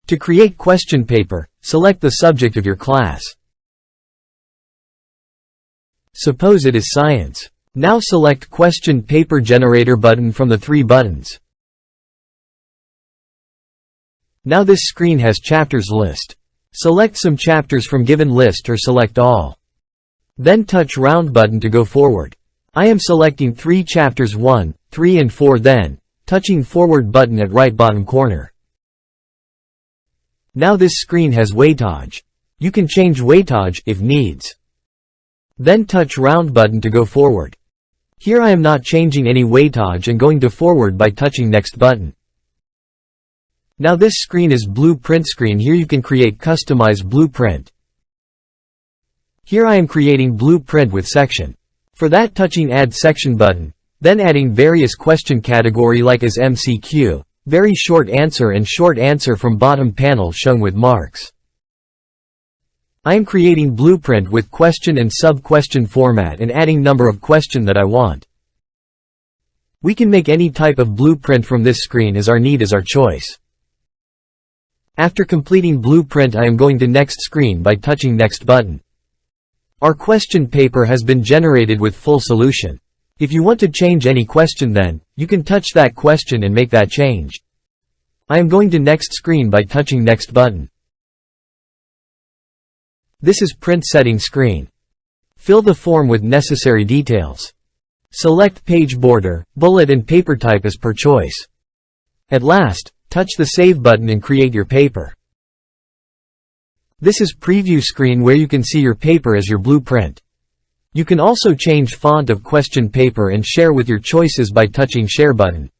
To create question paper, select the subject of your class. Suppose it is science. Now select Question Paper Generator button from the 3 buttons. Now this screen has chapters list. Select some chapters from given list or select all. Then touch round button to go forward. I am selecting 3 chapters 1, 3 and 4, then touching forward button at right bottom corner. Now this screen has weightage. You can change weightage if needs. Then touch round button to go forward. Here I am not changing any weightage and going to forward by touching next button. Now this screen is blueprint screen. Here you can create customized blueprint. Here I am creating blueprint with section. For that, touching add section button, then adding various question category like as MCQ, very short answer and short answer from bottom panel shown with marks. I am creating blueprint with question and sub-question format and adding number of question that I want. We can make any type of blueprint from this screen as our need is our choice. After completing blueprint, I am going to next screen by touching next button. Our question paper has been generated with full solution. If you want to change any question, then you can touch that question and make that change. I am going to next screen by touching next button. This is print setting screen. Fill the form with necessary details. Select page border, bullet and paper type as per choice. At last, touch the save button and create your paper. This is preview screen where you can see your paper as your blueprint. You can also change font of question paper and share with your choices by touching share button.